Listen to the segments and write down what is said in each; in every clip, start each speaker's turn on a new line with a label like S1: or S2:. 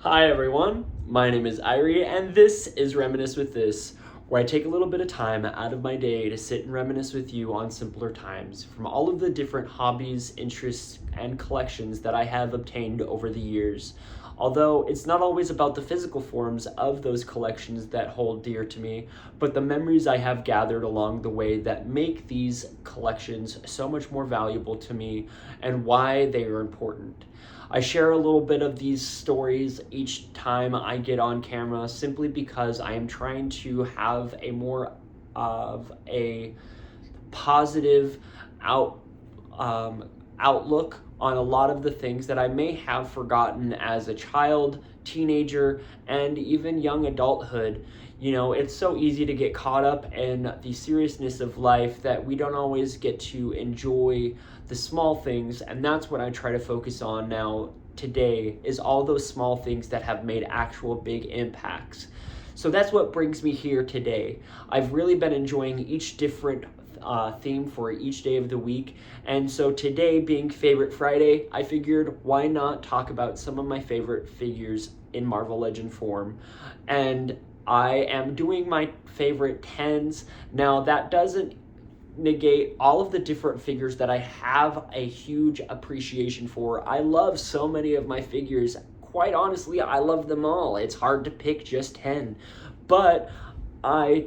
S1: Hi everyone, my name is Ierie, and this is Reminisce with This, where I take a little bit of time out of my day to sit and reminisce with you on simpler times from all of the different hobbies, interests, and collections that I have obtained over the years. Although it's not always about the physical forms of those collections that hold dear to me, but the memories I have gathered along the way that make these collections so much more valuable to me and why they are important. I share a little bit of these stories each time I get on camera simply because I am trying to have a more of a positive out outlook on a lot of the things that I may have forgotten as a child, teenager, and even young adulthood. You know, it's so easy to get caught up in the seriousness of life that we don't always get to enjoy the small things, and that's what I try to focus on now today, is all those small things that have made actual big impacts. So that's what brings me here today. I've really been enjoying each different theme for each day of the week. And so today, being Favorite Friday, I figured why not talk about some of my favorite figures in Marvel Legend form. And I am doing my favorite 10s. Now, that doesn't negate all of the different figures that I have a huge appreciation for. I love so many of my figures. Quite honestly, I love them all. It's hard to pick just 10. But I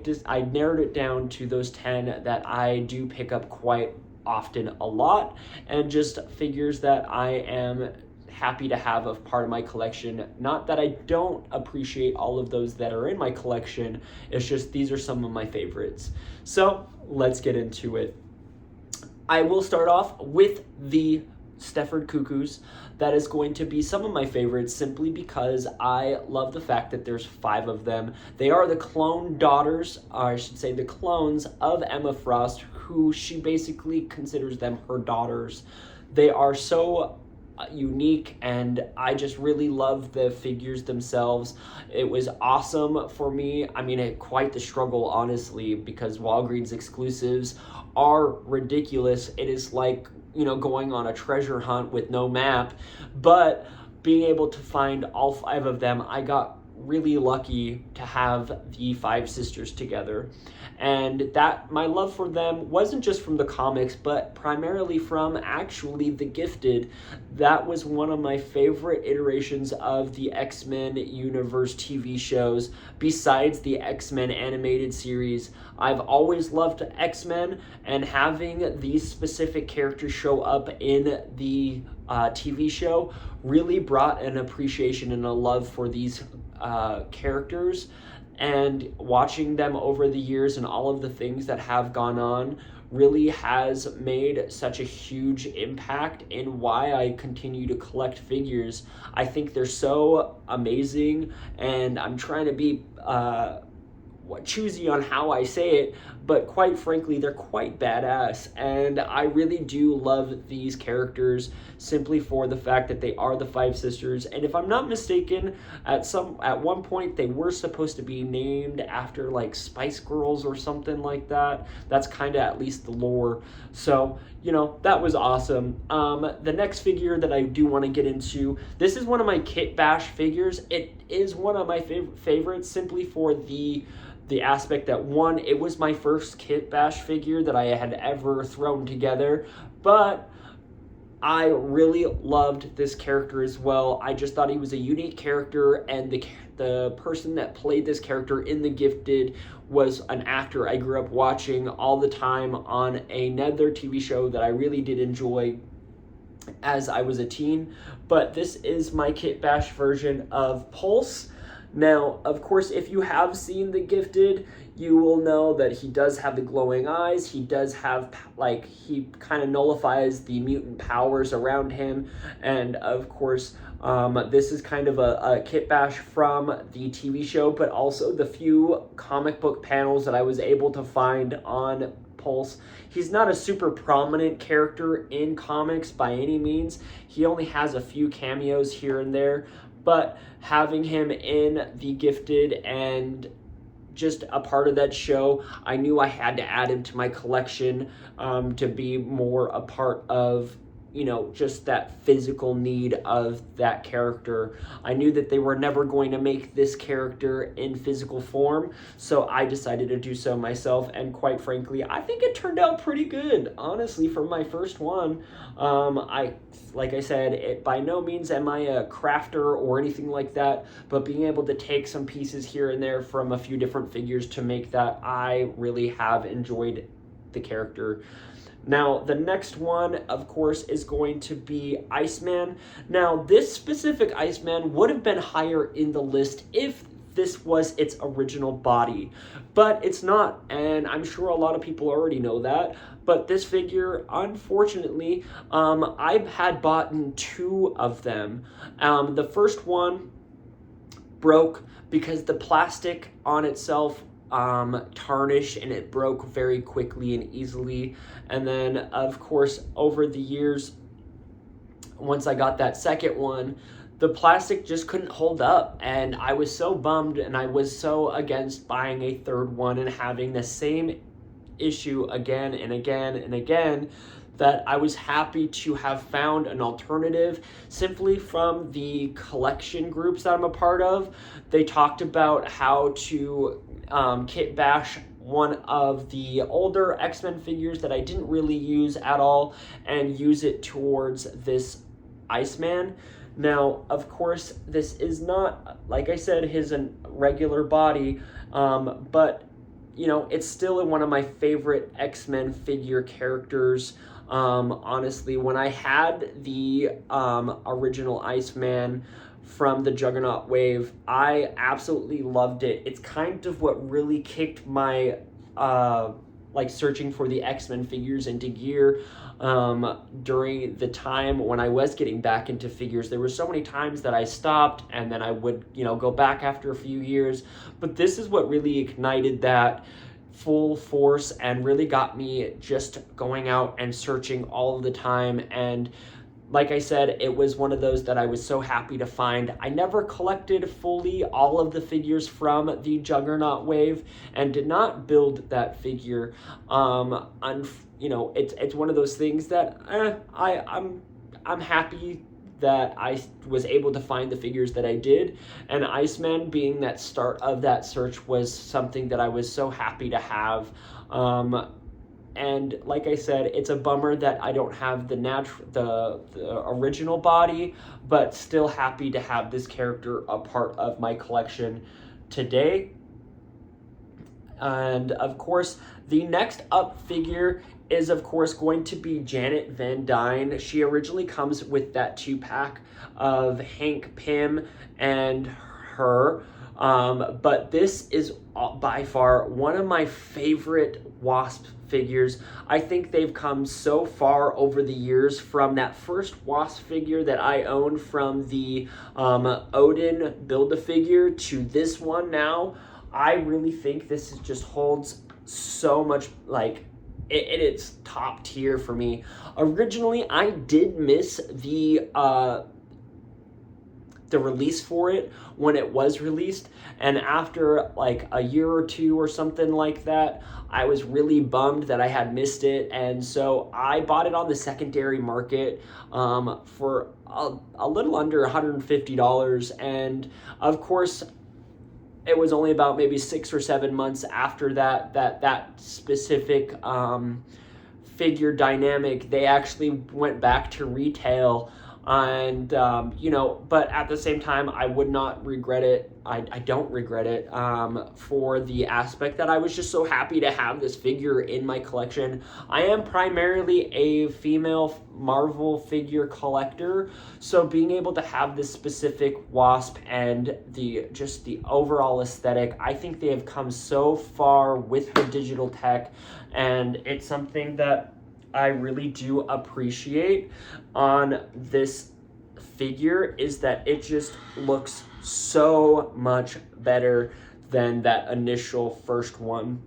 S1: narrowed it down to those 10 that I do pick up quite often a lot, and just figures that I am happy to have a part of my collection. Not that I don't appreciate all of those that are in my collection, it's just these are some of my favorites. So let's get into it. I will start off with the Stefford Cuckoos. That is going to be some of my favorites simply because I love the fact that there's 5 of them. They are the clone daughters, or I should say the clones of Emma Frost, who she basically considers them her daughters. They are so unique, and I just really love the figures themselves. It was awesome for me. I mean, quite the struggle, honestly, because Walgreens exclusives are ridiculous. It is like, you know, going on a treasure hunt with no map, but being able to find all 5 of them, I got really lucky to have the 5 sisters together. And that my love for them wasn't just from the comics, but primarily from actually The Gifted. That was one of my favorite iterations of the X-Men universe TV shows, besides the X-Men animated series. I've always loved X-Men, and having these specific characters show up in the TV show really brought an appreciation and a love for these characters. And watching them over the years and all of the things that have gone on really has made such a huge impact in why I continue to collect figures. I think they're so amazing, and I'm trying to be choosy on how I say it, but quite frankly, they're quite badass, and I really do love these characters simply for the fact that they are the 5 sisters. And if I'm not mistaken, at one point they were supposed to be named after like Spice Girls or something like that. That's kind of at least the lore. So, you know, that was awesome. The next figure that I do want to get into, this is one of my Kit Bash figures. It is one of my favorites simply for the aspect that, one, it was my first Kit Bash figure that I had ever thrown together, but I really loved this character as well. I just thought he was a unique character, and the person that played this character in The Gifted was an actor I grew up watching all the time on another TV show that I really did enjoy as I was a teen. But this is my Kit Bash version of Pulse. Now, of course, if you have seen The Gifted, you will know that he does have the glowing eyes. He does have, like, he kind of nullifies the mutant powers around him. And, of course, this is kind of a Kit Bash from the TV show, but also the few comic book panels that I was able to find on Pulse. He's not a super prominent character in comics by any means. He only has a few cameos here and there, but having him in The Gifted and just a part of that show, I knew I had to add him to my collection to be more a part of just that physical need of that character. I knew that they were never going to make this character in physical form, so I decided to do so myself, and quite frankly, I think it turned out pretty good, honestly, for my first one. Like I said, by no means am I a crafter or anything like that, but being able to take some pieces here and there from a few different figures to make that, I really have enjoyed the character. Now, the next one, of course, is going to be Iceman. Now, this specific Iceman would have been higher in the list if this was its original body, but it's not, and I'm sure a lot of people already know that. But this figure, unfortunately, I've had bought two of them. The first one broke because the plastic on itself tarnished, and it broke very quickly and easily. And then, of course, over the years, once I got that second one, the plastic just couldn't hold up, and I was so bummed, and I was so against buying a third one and having the same issue again and again and again, that I was happy to have found an alternative simply from the collection groups that I'm a part of. They talked about how to kit bash one of the older X-Men figures that I didn't really use at all and use it towards this Iceman. Now, of course, this is not, like I said, his regular body, but it's still one of my favorite X-Men figure characters. Honestly, when I had the original Iceman from the Juggernaut wave, I absolutely loved it. It's kind of what really kicked my searching for the X-Men figures into gear during the time when I was getting back into figures. There were so many times that I stopped, and then I would go back after a few years, but this is what really ignited that full force and really got me just going out and searching all of the time. And like I said, it was one of those that I was so happy to find. I never collected fully all of the figures from the Juggernaut wave and did not build that figure. It's one of those things that I'm happy that I was able to find the figures that I did, and Iceman being that start of that search was something that I was so happy to have. And like I said, it's a bummer that I don't have the original body, but still happy to have this character a part of my collection today. And of course, the next up figure is of course going to be Janet Van Dyne. She originally comes with that 2-pack of Hank Pym and her. But this is by far one of my favorite Wasp figures. I think they've come so far over the years from that first Wasp figure that I owned from the Odin Build-A-Figure to this one now. I really think this just holds so much, it's top tier for me. Originally, I did miss the release for it when it was released, and after a year or two or something like that, I was really bummed that I had missed it, and so I bought it on the secondary market for a little under $150, and of course it was only about maybe 6 or 7 months after that specific figure dynamic, they actually went back to retail. And but at the same time, I would not regret it. I don't regret it for the aspect that I was just so happy to have this figure in my collection. I am primarily a female Marvel figure collector, so being able to have this specific Wasp and the overall aesthetic, I think they have come so far with the digital tech, and it's something that I really do appreciate on this figure, is that it just looks so much better than that initial first one.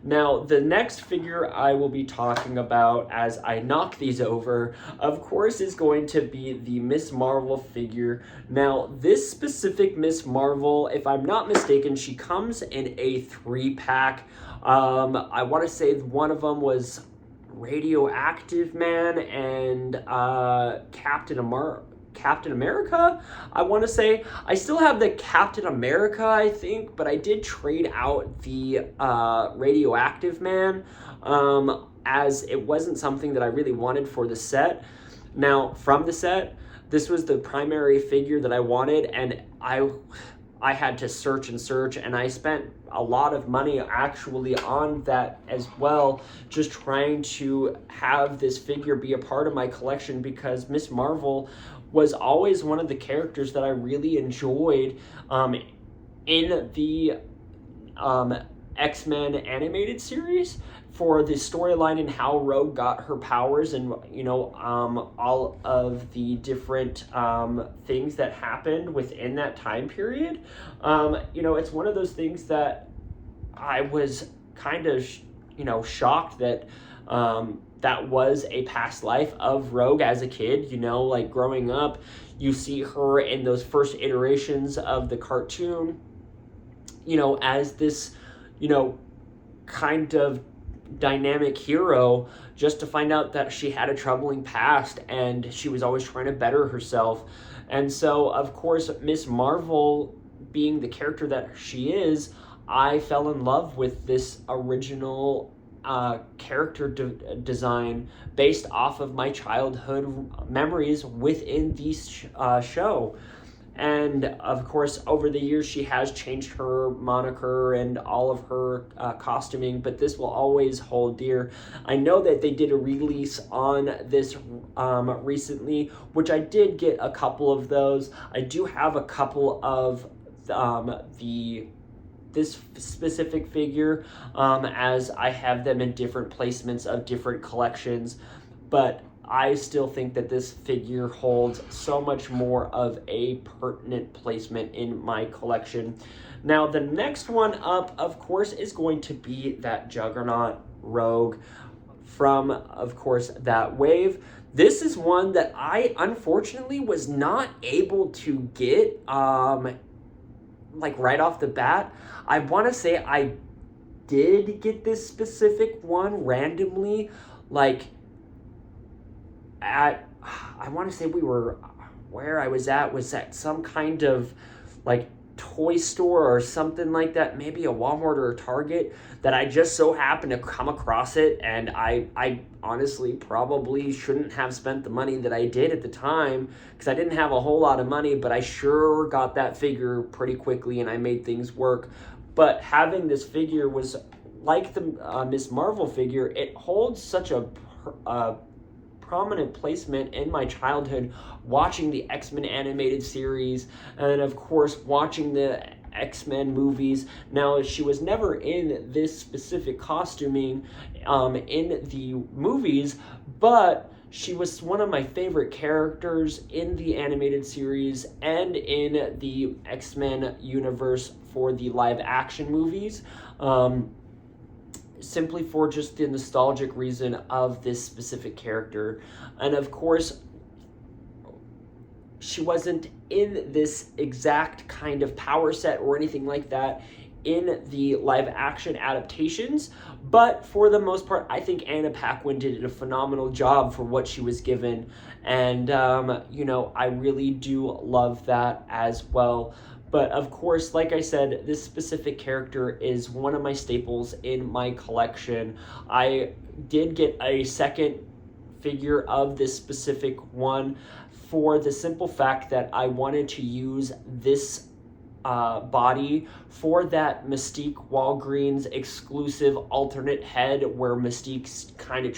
S1: Now, the next figure I will be talking about as I knock these over, of course, is going to be the Miss Marvel figure. Now, this specific Miss Marvel, if I'm not mistaken, she comes in a 3-pack. I want to say one of them was Radioactive Man and Captain America, I want to say. I still have the Captain America, I think, but I did trade out the Radioactive Man, as it wasn't something that I really wanted for the set. Now, from the set, this was the primary figure that I wanted, and I had to search and search, and I spent a lot of money actually on that as well, just trying to have this figure be a part of my collection, because Miss Marvel was always one of the characters that I really enjoyed in the X-Men animated series, for the storyline and how Rogue got her powers, and all of the different things that happened within that time period. It's one of those things that I was kind of shocked that that was a past life of Rogue as a kid. Like growing up, you see her in those first iterations of the cartoon, as this kind of dynamic hero, just to find out that she had a troubling past and she was always trying to better herself. And so, of course, Miss Marvel, being the character that she is, I fell in love with this original character design based off of my childhood memories within the show. And of course, over the years, she has changed her moniker and all of her costuming, but this will always hold dear. I know that they did a release on this recently, which I did get a couple of those. I do have a couple of this specific figure, as I have them in different placements of different collections, but I still think that this figure holds so much more of a pertinent placement in my collection. Now, the next one up, of course, is going to be that Juggernaut Rogue from, of course, that wave. This is one that I unfortunately was not able to get like right off the bat. I want to say I did get this specific one randomly, like I want to say where I was at was at some kind of like toy store or something like that, maybe a Walmart or a Target, that I just so happened to come across it, and I honestly probably shouldn't have spent the money that I did at the time, because I didn't have a whole lot of money, but I sure got that figure pretty quickly and I made things work. But having this figure was like the Miss Marvel figure. It holds such a prominent placement in my childhood, watching the X-Men animated series, and of course watching the X-Men movies. Now, she was never in this specific costuming in the movies, but she was one of my favorite characters in the animated series and in the X-Men universe for the live action movies. Simply for just the nostalgic reason of this specific character. And of course, she wasn't in this exact kind of power set or anything like that in the live action adaptations, but for the most part, I think Anna Paquin did a phenomenal job for what she was given, and I really do love that as well. But of course, like I said, this specific character is one of my staples in my collection. I did get a second figure of this specific one for the simple fact that I wanted to use this body for that Mystique Walgreens exclusive alternate head where Mystique's kind of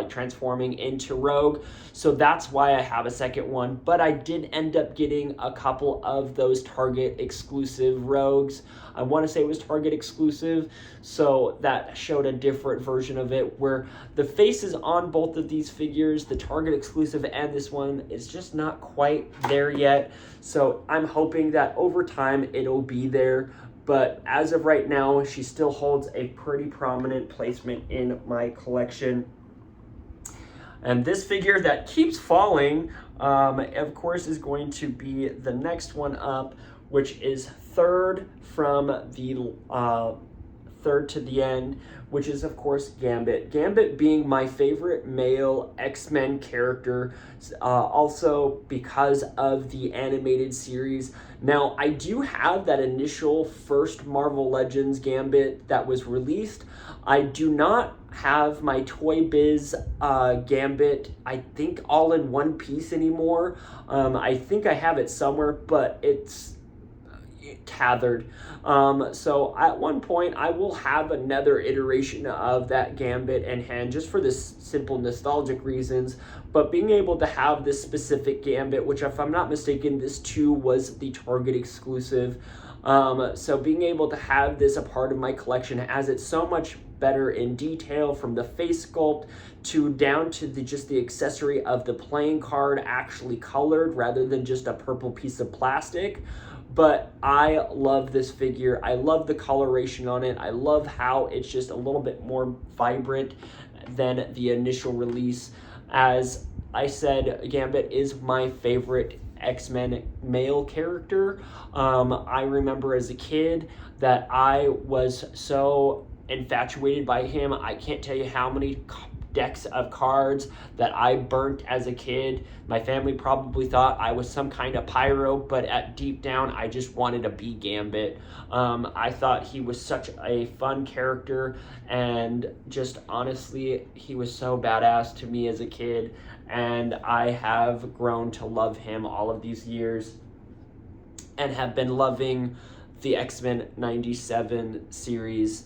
S1: transforming into Rogue. So that's why I have a second one, but I did end up getting a couple of those Target exclusive Rogues. I want to say it was Target exclusive, so that showed a different version of it where the faces on both of these figures, the Target exclusive and this one, is just not quite there yet. So I'm hoping that over time it'll be there, but as of right now, she still holds a pretty prominent placement in my collection. And this figure that keeps falling, of course, is going to be the next one up, which is third from the third to the end, which is of course Gambit. Gambit being my favorite male X-Men character, also because of the animated series. Now, I do have that initial first Marvel Legends Gambit that was released. I do not have my Toy Biz Gambit, I think, all in one piece anymore. I think I have it somewhere, but it's tethered. So at one point I will have another iteration of that Gambit in hand, just for this simple nostalgic reasons. But being able to have this specific Gambit, which if I'm not mistaken, this too was the Target exclusive. So being able to have this a part of my collection, as it's so much better in detail, from the face sculpt to down to just the accessory of the playing card actually colored rather than just a purple piece of plastic. But I love this figure. I love the coloration on it. I love how it's just a little bit more vibrant than the initial release. As I said, Gambit is my favorite X-Men male character. I remember as a kid that I was so infatuated by him. I can't tell you how many decks of cards that I burnt as a kid. My family probably thought I was some kind of pyro, but at deep down, I just wanted to be Gambit. I thought he was such a fun character, and just honestly, he was so badass to me as a kid, and I have grown to love him all of these years, and have been loving the X-Men 97 series,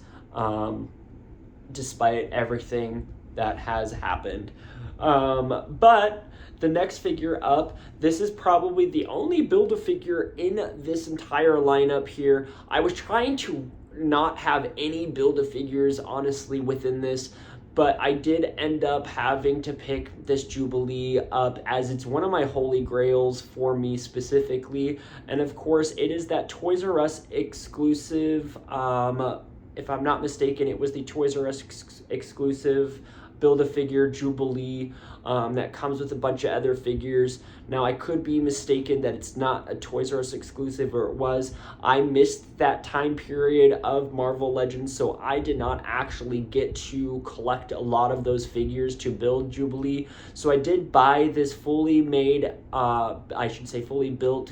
S1: despite everything that has happened. But the next figure up, this is probably the only Build-A-Figure in this entire lineup here. I was trying to not have any Build-A-Figures, honestly, within this, but I did end up having to pick this Jubilee up, as it's one of my holy grails for me specifically. And of course, it is that Toys R Us exclusive. If I'm not mistaken, it was the Toys R Us exclusive Build-A-Figure Jubilee that comes with a bunch of other figures. Now, I could be mistaken that it's not a Toys R Us exclusive, or it was. I missed that time period of Marvel Legends, so I did not actually get to collect a lot of those figures to build Jubilee. So I did buy this fully made, fully built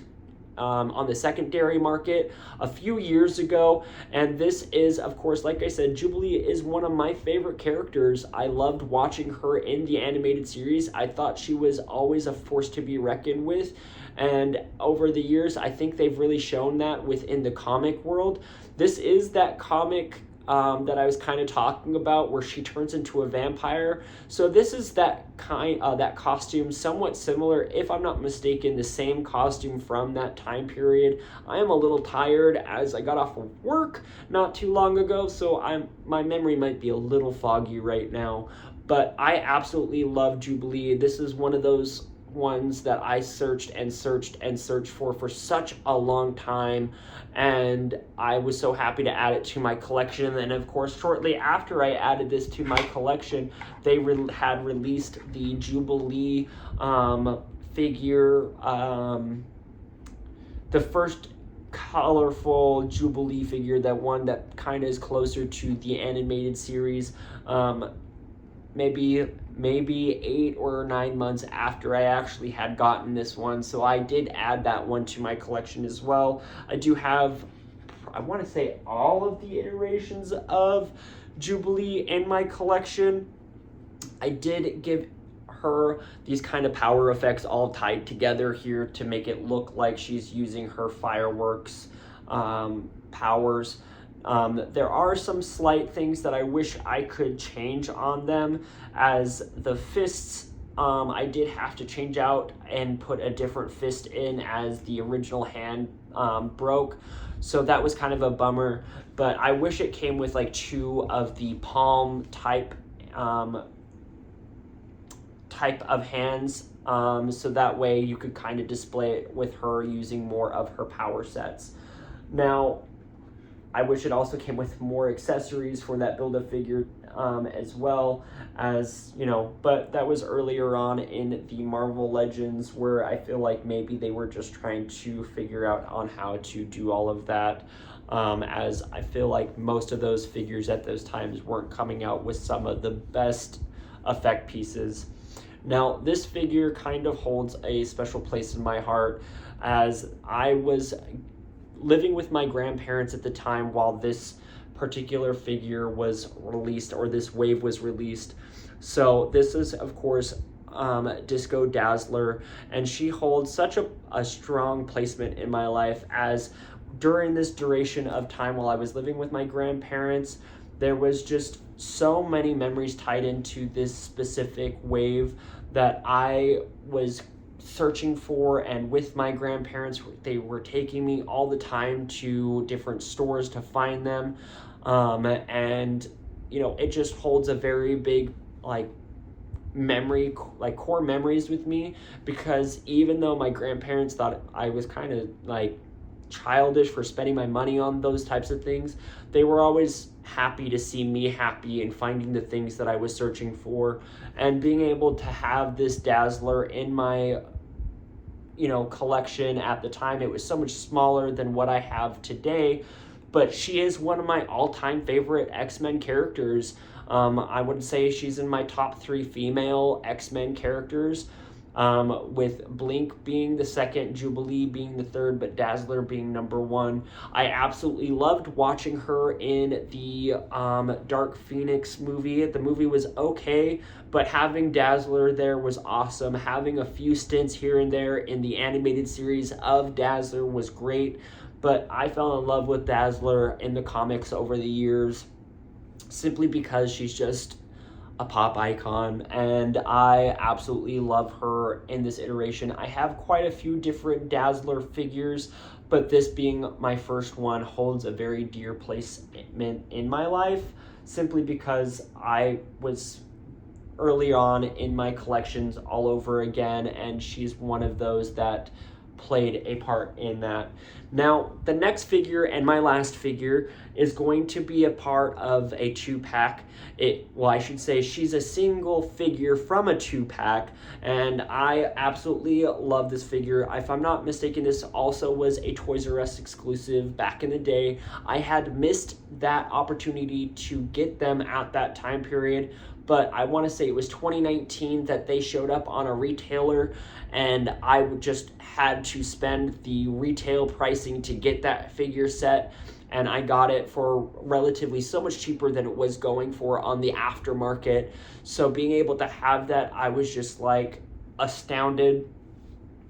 S1: on the secondary market a few years ago. And this is, of course, like I said, Jubilee is one of my favorite characters. I loved watching her in the animated series. I thought she was always a force to be reckoned with. And over the years, I think they've really shown that within the comic world. This is that comic that I was kind of talking about, where she turns into a vampire. So this is that that costume, somewhat similar, if I'm not mistaken, the same costume from that time period. I am a little tired, as I got off of work not too long ago, so my memory might be a little foggy right now. But I absolutely love Jubilee. This is one of those ones that I searched and searched and searched for such a long time, and I was so happy to add it to my collection. And of course, shortly after I added this to my collection, they had released the Jubilee figure, the first colorful Jubilee figure, that one that kind of is closer to the animated series, maybe 8 or 9 months after I actually had gotten this one. So I did add that one to my collection as well. I do have, I want to say, all of the iterations of Jubilee in my collection. I did give her these kind of power effects all tied together here to make it look like she's using her fireworks powers. There are some slight things that I wish I could change on them, as the fists, I did have to change out and put a different fist in, as the original hand broke. So that was kind of a bummer, but I wish it came with like 2 of the palm type of hands, so that way you could kind of display it with her using more of her power sets. Now, I wish it also came with more accessories for that Build-A-Figure as well as, but that was earlier on in the Marvel Legends, where I feel like maybe they were just trying to figure out on how to do all of that, as I feel like most of those figures at those times weren't coming out with some of the best effect pieces. Now, this figure kind of holds a special place in my heart, as I was living with my grandparents at the time while this particular figure was released, or this wave was released. So this is, of course, Disco Dazzler, and she holds such a strong placement in my life, as during this duration of time while I was living with my grandparents, there was just so many memories tied into this specific wave that I was searching for. And with my grandparents, they were taking me all the time to different stores to find them, and it just holds a very big memory, core memories with me, because even though my grandparents thought I was kind of childish for spending my money on those types of things, they were always happy to see me happy and finding the things that I was searching for. And being able to have this Dazzler in my collection at the time, it was so much smaller than what I have today, but she is one of my all-time favorite X-Men characters. I would say she's in my top 3 female X-Men characters, with Blink being the second, Jubilee being the third, but Dazzler being number 1. I absolutely loved watching her in the Dark Phoenix movie. The movie was okay, but having Dazzler there was awesome. Having a few stints here and there in the animated series of Dazzler was great, but I fell in love with Dazzler in the comics over the years, simply because she's just a pop icon, and I absolutely love her in this iteration. I have quite a few different Dazzler figures, but this being my first one holds a very dear placement in my life, simply because I was early on in my collections all over again, and she's one of those that played a part in that. Now, the next figure and my last figure is going to be a part of a 2-pack. I should say she's a single figure from a 2-pack, and I absolutely love this figure. If I'm not mistaken, this also was a Toys R Us exclusive back in the day. I had missed that opportunity to get them at that time period, but I want to say it was 2019 that they showed up on a retailer, and I just had to spend the retail pricing to get that figure set, and I got it for relatively so much cheaper than it was going for on the aftermarket. So being able to have that, I was just astounded.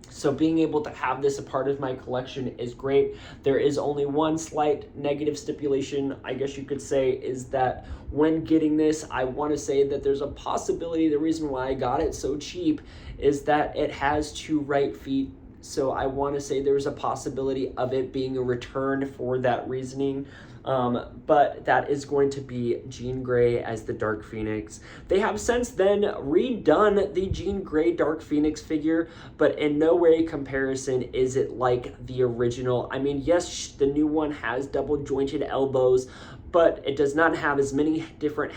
S1: So being able to have this a part of my collection is great. There is only one slight negative stipulation, I guess you could say, is that when getting this, I want to say that there's a possibility, the reason why I got it so cheap is that it has 2 right feet. So I want to say there's a possibility of it being a return for that reasoning. But that is going to be Jean Grey as the Dark Phoenix. They have since then redone the Jean Grey Dark Phoenix figure, but in no way comparison is it like the original. I mean, yes, the new one has double jointed elbows, but it does not have as many different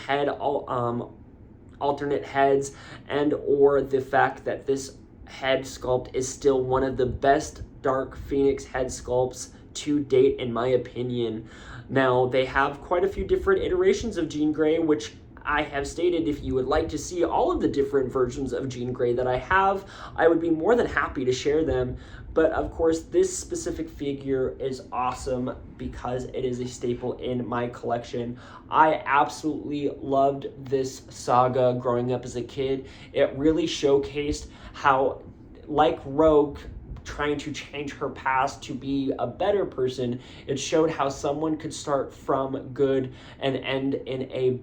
S1: alternate heads, and or the fact that this head sculpt is still one of the best Dark Phoenix head sculpts to date, in my opinion. Now, they have quite a few different iterations of Jean Grey, which I have stated if you would like to see all of the different versions of Jean Grey that I have, I would be more than happy to share them. But of course, this specific figure is awesome because it is a staple in my collection. I absolutely loved this saga growing up as a kid. It really showcased how, like Rogue, trying to change her past to be a better person, it showed how someone could start from good and end in a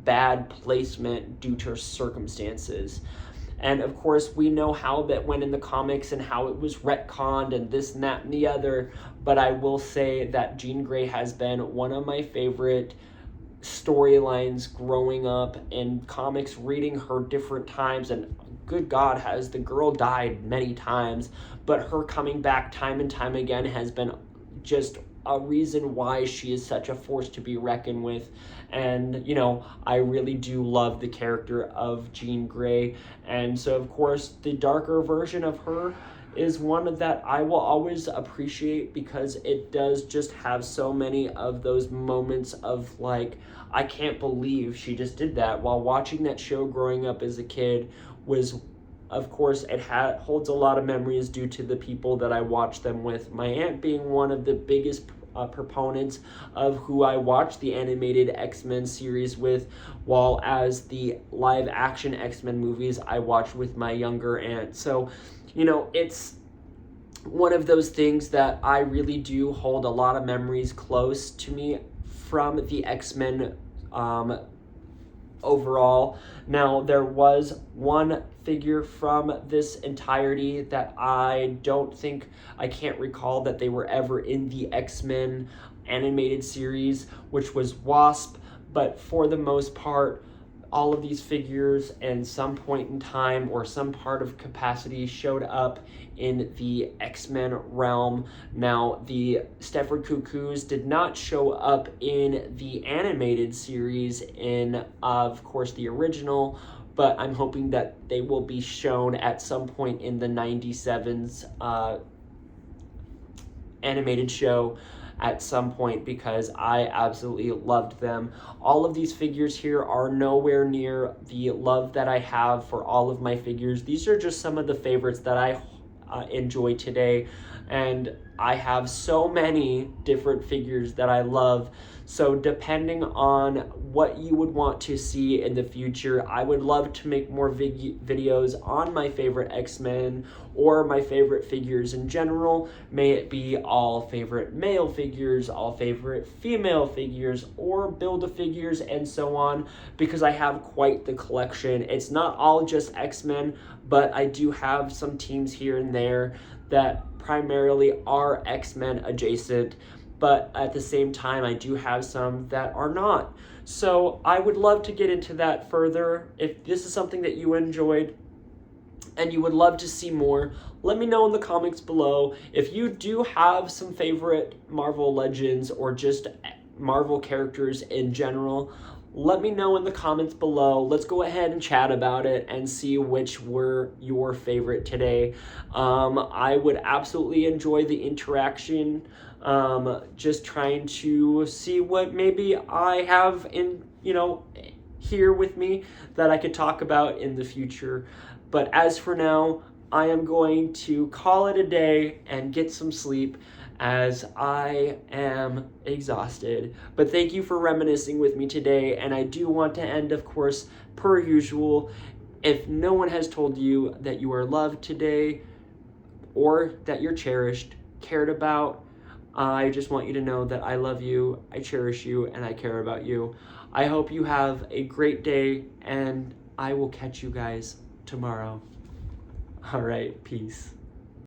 S1: bad placement due to circumstances. And of course, we know how that went in the comics and how it was retconned and this and that and the other, but I will say that Jean Grey has been one of my favorite storylines growing up in comics, reading her different times, and good God, has the girl died many times, but her coming back time and time again has been just a reason why she is such a force to be reckoned with. And I really do love the character of Jean Grey, and so of course the darker version of her is one that I will always appreciate, because it does just have so many of those moments of like, I can't believe she just did that. While watching that show growing up as a kid was, of course, it holds a lot of memories due to the people that I watched them with. My aunt being one of the biggest proponents of who I watched the animated X-Men series with, while as the live action X-Men movies I watched with my younger aunt. So, it's one of those things that I really do hold a lot of memories close to me from the X-Men overall. Now, there was one figure from this entirety that I can't recall that they were ever in the X-Men animated series, which was Wasp, but for the most part, all of these figures in some point in time or some part of capacity showed up in the X-Men realm. Now, the Stepford Cuckoos did not show up in the animated series in, of course, the original, but I'm hoping that they will be shown at some point in the 97's animated show at some point, because I absolutely loved them. All of these figures here are nowhere near the love that I have for all of my figures. These are just some of the favorites that I enjoy today, and I have so many different figures that I love. So depending on what you would want to see in the future, I would love to make more videos on my favorite X-Men or my favorite figures in general. May it be all favorite male figures, all favorite female figures, or Build-A-Figures, and so on, because I have quite the collection. It's not all just X-Men, but I do have some teams here and there that primarily are X-Men adjacent, but at the same time, I do have some that are not. So I would love to get into that further. If this is something that you enjoyed and you would love to see more, let me know in the comments below. If you do have some favorite Marvel Legends or just Marvel characters in general, let me know in the comments below. Let's go ahead and chat about it and see which were your favorite today. I would absolutely enjoy the interaction. Just trying to see what maybe I have in, here with me that I could talk about in the future. But as for now, I am going to call it a day and get some sleep, as I am exhausted. But thank you for reminiscing with me today, and I do want to end, of course, per usual. If no one has told you that you are loved today, or that you're cherished, cared about, I just want you to know that I love you, I cherish you, and I care about you. I hope you have a great day, and I will catch you guys tomorrow. All right, peace.